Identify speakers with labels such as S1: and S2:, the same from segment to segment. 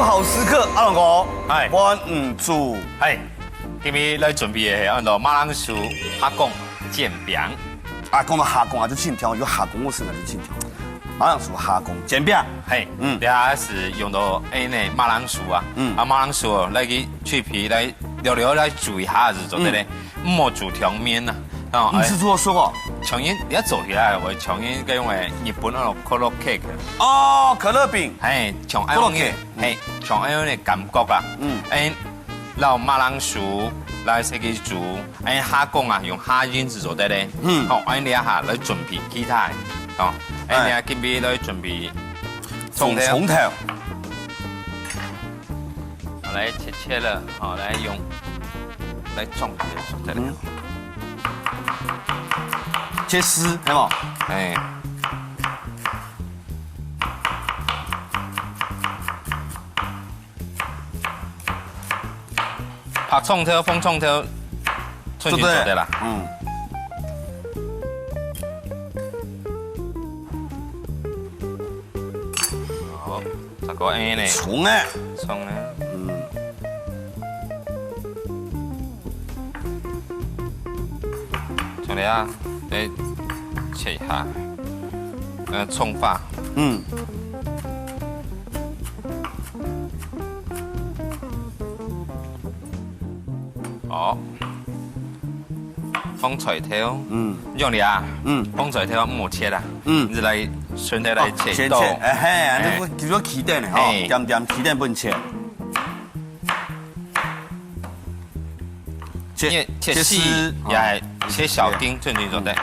S1: 好时刻，阿龙哥，
S2: 哎
S1: 我唔煮，
S2: 係，今日來準備嘅係按照馬鈴薯蝦公煎餅。
S1: 啊，講到下工啊，就輕條，有下工我生啊就輕條，馬鈴薯下工煎餅，
S2: 係，你係是用到呢馬鈴薯啊，馬鈴薯來去去皮來料來煮一下子做得咧，唔好煮條面啊。
S1: 唔是做熟哦。
S2: 長煙一做起來，我長煙嘅用嘅日本嗰個可樂 cake。
S1: 哦，可樂餅。
S2: 係，像嗰種嘅，係，像嗰種嘅感覺啊。誒，然後馬鈴薯來自己煮，誒蝦公啊用蝦仁子做得咧。好，誒你一下來準備其他嘅，哦，誒你啊今邊來準備
S1: 蔥頭。
S2: 來切了，好來用，來種嘅做得咧。
S1: 切絲，係冇？
S2: 哎，拍蔥頭、風蔥頭，春卷做得啦。好，這個 A 呢？
S1: 蔥呢？
S2: 蔥呢？從你啊，你切一下，蔥花。好，風菜頭。用你啊。風菜頭唔好切啦。你來順帶來切豆。
S1: 嘿，你叫做起蛋的哦，點起蛋不能切。
S2: 切絲也係切小丁，正經做的。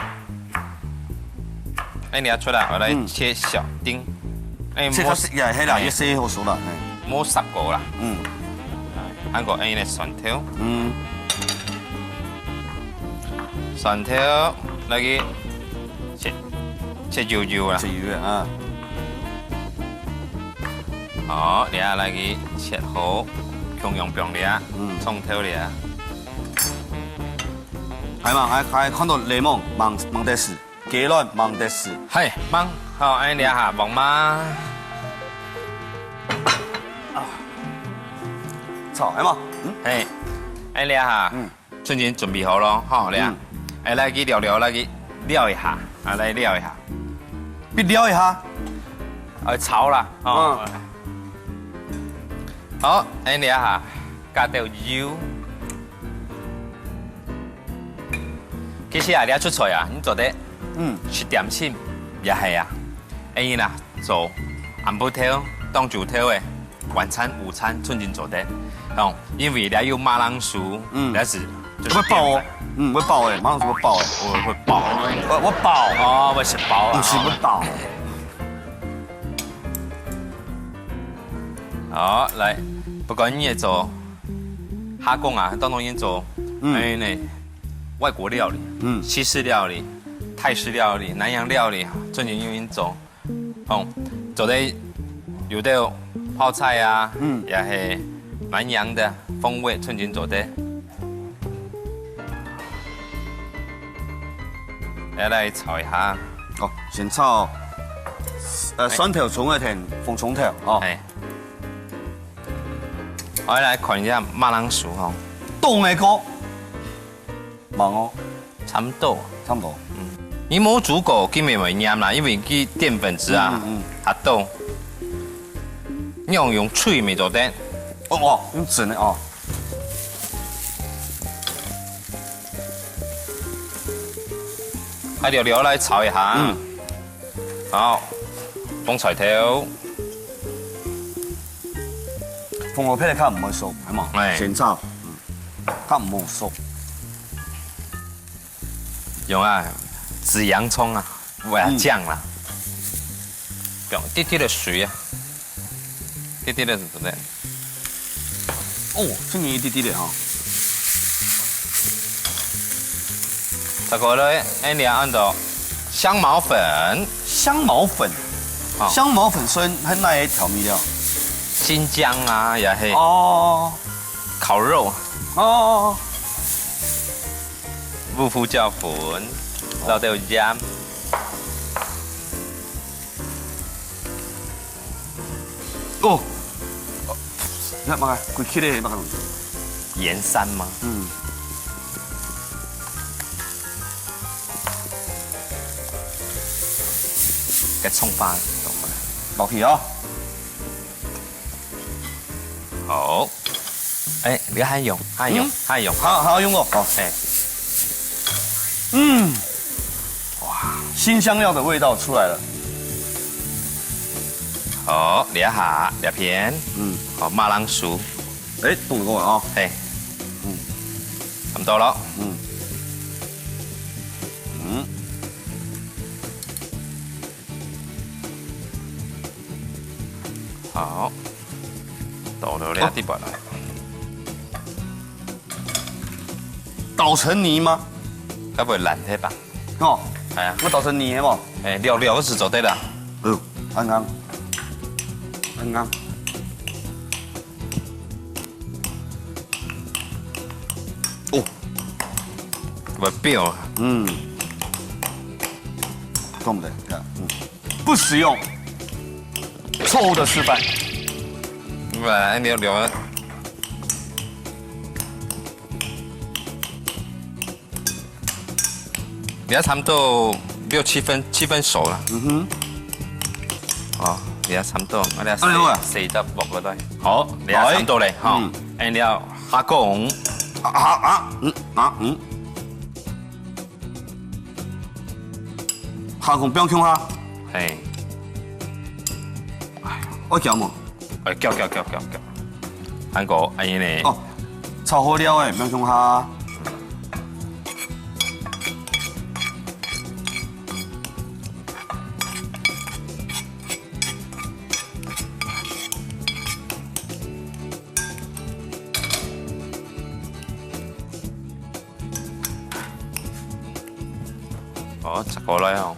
S2: 哎，你要出來，我來切小丁。哎，
S1: 切絲也係啦，一些好熟啦。
S2: 冇濕過啦。한個哎呢蒜頭。蒜頭來去切油油啦。
S1: 切油啊。
S2: 好，你啊來去切好，芎用芎你啊，蔥頭你啊。
S1: 係嘛？係看到檸檬，忙得死，芥蘭忙得死。
S2: 係忙，好，哎你啊忙嗎？
S1: 炒係嘛？
S2: 係，哎你啊，瞬間準備好咯，好你啊，哎來去料來去料一下，啊來料一下，
S1: 必料一下，
S2: 炒啦，好，哎你啊，加條油。其實啊，你一出菜啊，你做得食點心也係啊，哎啦做晏晡頭、當早頭嘅晚餐、午餐，春天做得，哦，因為你有馬鈴薯，你是
S1: 會飽哦，會飽誒，馬鈴薯會飽誒，
S2: 會飽，
S1: 我飽，
S2: 哦，會食飽啊，
S1: 唔是會飽。
S2: 好，來，不過你也做蝦公啊，當中也做，哎呢。外國料理，西式料理、泰式料理、南洋料理，最近有人做，做的有的泡菜啊，也係南洋的風味，最近做的。來炒一下，
S1: 哦，先炒，蒜頭、蔥嘅田，紅蔥頭，哦。
S2: 我來看一下馬鈴薯哦，
S1: 凍嘅個。忙哦，
S2: 差唔多，
S1: 差唔多。
S2: 你冇煮過，佢咪會黏啦，因為佢澱粉質啊，它多。你用脆咪做得。
S1: 哦，用整的哦。
S2: 喺料來炒一下。好，風菜頭。
S1: 鳳凰皮你較唔會熟，係嘛？先炒，較唔好熟。
S2: 用啊，紫洋葱啊，為它醬啦，用啲啲的水啊，啲啲的對不對？
S1: 哦，真係一啲啲的哈。
S2: 這個咧，哎，你要按照香茅粉，
S1: 香茅粉，香茅粉所以係哪一調味料？
S2: 新疆啊，也係。
S1: 哦。
S2: 烤肉。
S1: 哦。
S2: 烏胡椒粉，然後都有鹽。
S1: 哦，你看，妈，规起来，妈个。
S2: 盐山吗？
S1: 嗯。
S2: 给葱花倒过来。
S1: 老皮啊。
S2: 好。哎，你还用，还用，还用，
S1: 好用哦。好，
S2: 哎。
S1: 嗯。哇，新香料的味道出来了。
S2: 好，捏下，捏片。
S1: 嗯。
S2: 好，马铃薯。
S1: 哎，动过啊。
S2: 哎。差不多了。好，倒了2滴落来。
S1: 捣成泥吗？
S2: 该不会烂体吧？
S1: 哦，
S2: 系啊。
S1: 我捣成泥的嘛。
S2: 哎，料是做对啦。
S1: 哦，啱啱，啱啱。哦，
S2: 不表。
S1: 懂不对？不实用，错误的示范。
S2: 不然料。你要差不多6、7分熟了。哦，你要差不多，我哋4汁落嗰度。好，你要差不多咧，哈。誒，你要蝦公。
S1: 蝦公不要強蝦。
S2: 係。
S1: 我攪嘛。
S2: 攪。韓國安尼咧。
S1: 哦，炒好料誒，不要強蝦。
S2: 哦，食過啦哦。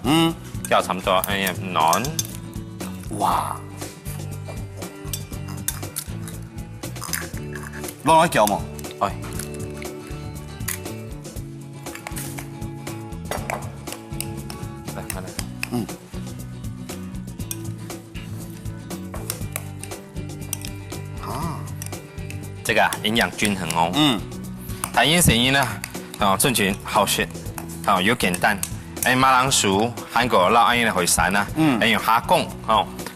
S2: 叫差唔多，哎暖。
S1: 哇！攞嚟攪嘛？
S2: 哎。來。這個營養均衡哦。它因成因呢，遵循好學，又簡單。誒馬鈴薯、韓國撈安尼回散啦，用蝦公，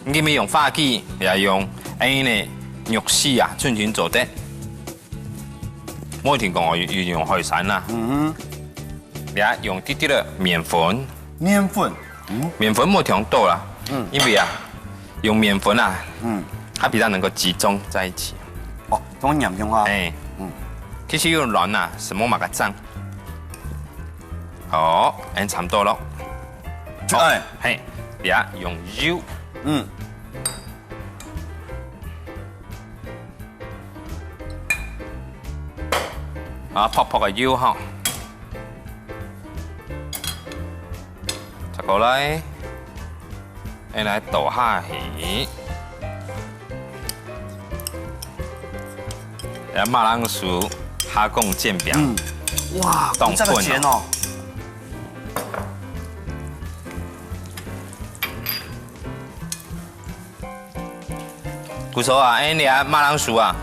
S2: 你咪用花枝，又用安尼肉絲啊，春卷做的。我聽講我要用回散啦，你啊用啲啲的麵粉，麵粉冇調多啦，因為啊用麵粉啊，它比較能夠集中在一起。
S1: 哦，咁鹽用啊？
S2: 哎，其實用軟啊，什麼嘛個髒。好，差唔多咯。
S1: 哎，
S2: 係，而家用油。啊，撲嘅油哈。就過來，你來倒下去。然後馬鈴薯、蝦公煎餅。
S1: 哇，咁真係煎哦！
S2: 古時候啊，你啊馬鈴薯啊，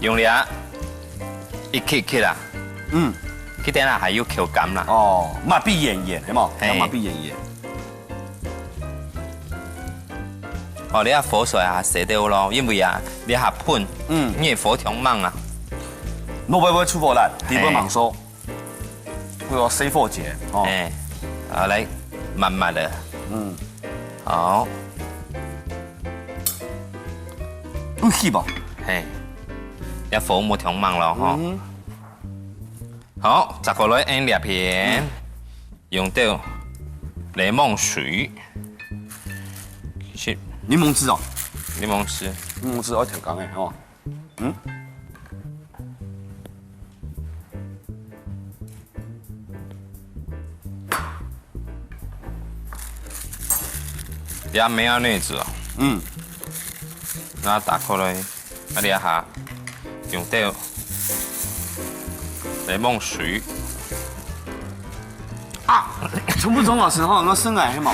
S2: 用你啊一切啦，佢等下還有口感啦。
S1: 哦，麻痹炎炎，係冇？
S2: 係
S1: 麻痹炎炎。
S2: 哦，你啊火水啊射到咯，因為啊你下盤，你火條猛啊，
S1: 攞會唔會出火爛？地不忙收，會有死火節。
S2: 哎，好嚟慢慢的，好。
S1: 唔氣吧？
S2: 係，一火冇條猛咯，嗬。好，摘過來按兩片，用到檸檬水，是
S1: 檸檬汁哦，
S2: 檸檬汁，
S1: 檸檬汁我調講嘅，哦，
S2: 也沒有內子哦，然後打過來，啊你下用到檸檬水。
S1: 啊，從不從老師哈，我生癌係冇。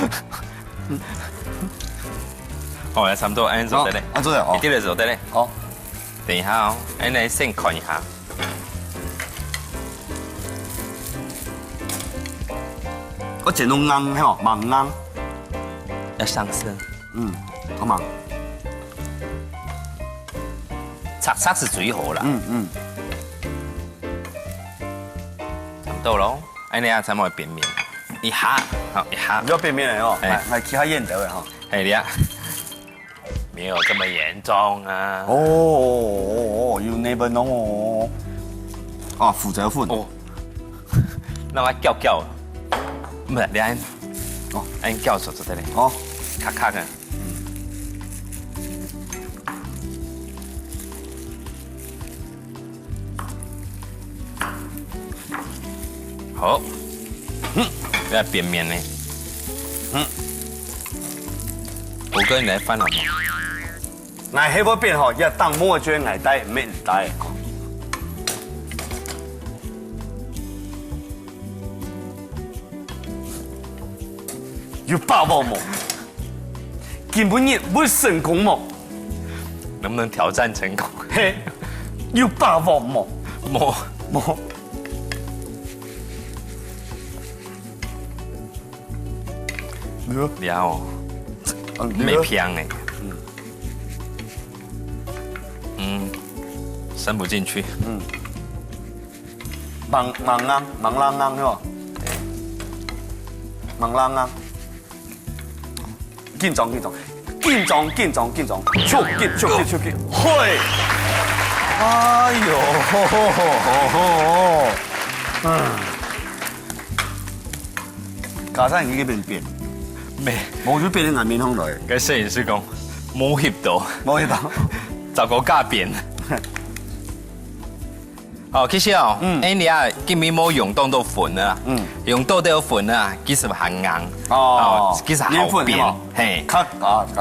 S2: 哦，差唔多，按做得咧，
S1: 做得哦，
S2: 一啲嚟做得咧。
S1: 好，
S2: 等一下哦，来先看一下。
S1: 我剪到啱，係嘛，盲啱。
S2: 要上色。
S1: 好嘛。
S2: 擦是最好啦。差不多咯，你啊才會變面。一下，好一下。
S1: 不要變面哦，係其他煙得嘅哈。
S2: 係呀，沒有這麼嚴重啊。
S1: You never know。哦，負責款。哦，
S2: 那我叫，唔係你按，按叫手就得咧。
S1: 哦，
S2: 咔咔嘅。好，要扁面呢。我跟你來翻啦。
S1: 我希望變吼，要當摸卷我帶面帶。要把握麼？根本你不成功麼？
S2: 能不能挑戰成功？
S1: 嘿，要把握麼？麼。
S2: 了哦，沒偏哎，伸不進去，
S1: 盲啱係嘛？盲啱，緊張，超級，嘿，哎呦，家陣已經變。冇咗變你顏面空來。
S2: 跟攝影師講冇翕到，就個加變。哦，其實哦，你啊，見面冇用到到粉啊，用到有粉啊，其實係硬。哦，其實好變，嘿，
S1: 搞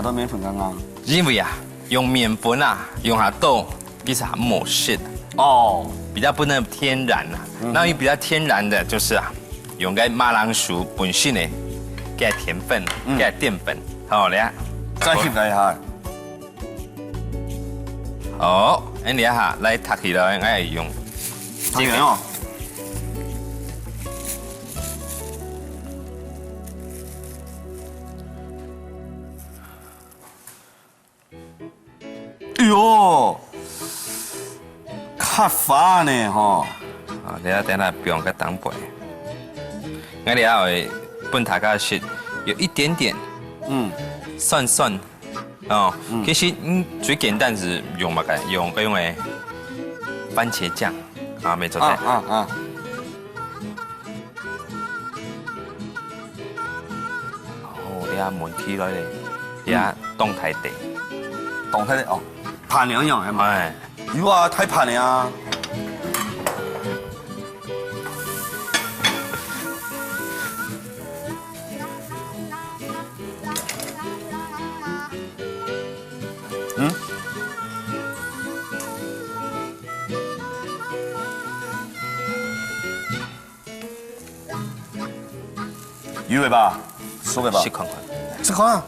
S1: 到麵粉剛剛。
S2: 因為啊，用麵粉啊，用下豆，其實係冇事的。
S1: 哦，
S2: 比較不能天然啊。那比較天然的就是啊，用個馬鈴薯本身呢。加甜分，加澱粉，好咧。
S1: 再翕嚟下。
S2: 好，你下來撻起來，我係用。
S1: 這個哦。哎呦，較花呢吼。
S2: 啊，你等下不用個當杯。我哋要本大家是有一點點，酸，哦，其實最簡單是用乜嘅？用嘅番茄醬，啊，沒錯嘅。哦，你下門起來咧，你下動態地
S1: 哦，盤兩樣係嘛？如果太盤了啊。魚尾巴，酥尾巴，
S2: 試看看。
S1: 試看啊！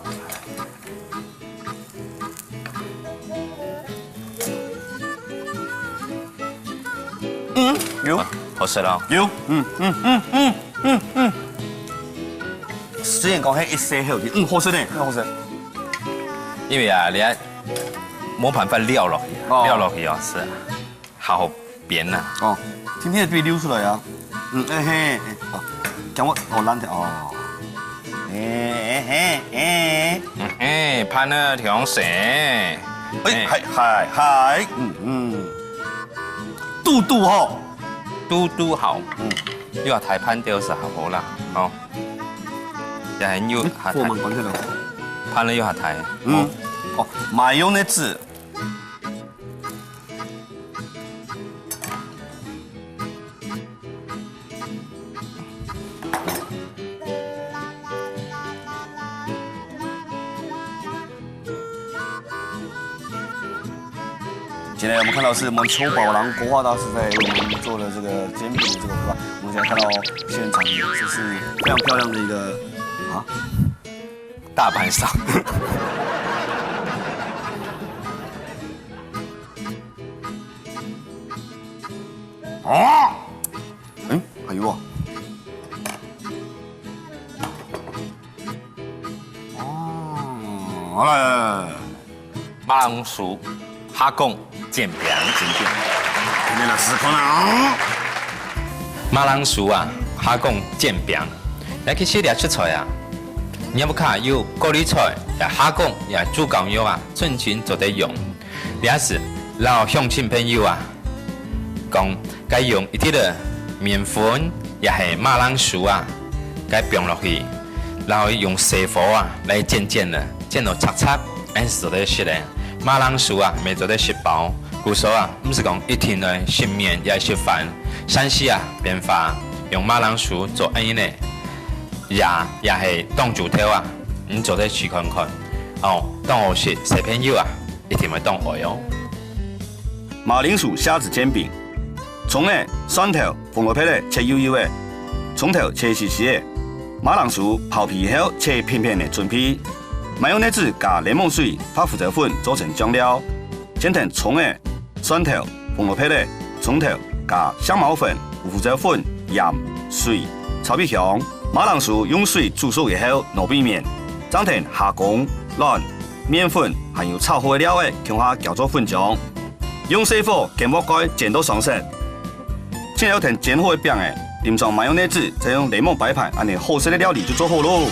S1: 有，
S2: 好食咯。
S1: 有，雖然講係一些好啲，好食呢，好食。
S2: 因為啊，你啊冇辦法撩落去，撩落去哦是好扁呐。
S1: 哦，今天被溜出來啊。嘿，好，講我爛條哦。
S2: 攀了條蛇。
S1: 係，嘟好，
S2: 嘟好，你話太攀掉是好啦，哦，又係要下台，攀了要下台，
S1: 哦，買用的字。现在我们看到是我们邱宝郎国画大师在为我们做的这个煎饼的这个图案。我们现在看到现场，这是非常漂亮的一个
S2: 大盘烧。
S1: 哦，还有啊。哦，好了，
S2: 马铃薯、虾贡、煎饼。
S1: 今天来试看啦。
S2: 马铃薯啊，虾贡、煎饼，来去写点食材啊。你要不看有高丽菜、也虾贡、也猪肝肉啊，正经做得用。也是老乡亲朋友啊，讲该用一点的面粉，也是马铃薯啊，该放落去，然后用细火啊来煎了，煎到擦擦，安是做得食的。马铃薯啊，没做得食饱。古时候啊，不是讲一天的食面也食饭。山西啊，变化用马铃薯做安呢，也是当猪头啊，你做得试看看。哦，当好食小朋友啊，一定会当爱哦。
S1: 马铃薯虾子煎饼，葱呢蒜头放落皮呢切幼幼的，葱头切细细的，马铃薯刨皮后切片片的准皮，麻油奶子加柠檬水、发胡椒粉做成酱料，煎成葱的蒜头放落皮呢，葱头加香茅粉、胡椒粉、盐、水炒皮香，马铃薯用水煮熟以后糯米面，装成虾贡、卵、面粉，还有炒好的料的，向下搅做粉浆。用细火给锅盖煎到上色，现在要填煎好的饼的，淋上麻油奶子，再用柠檬摆盘，安尼好食的料理就做好喽。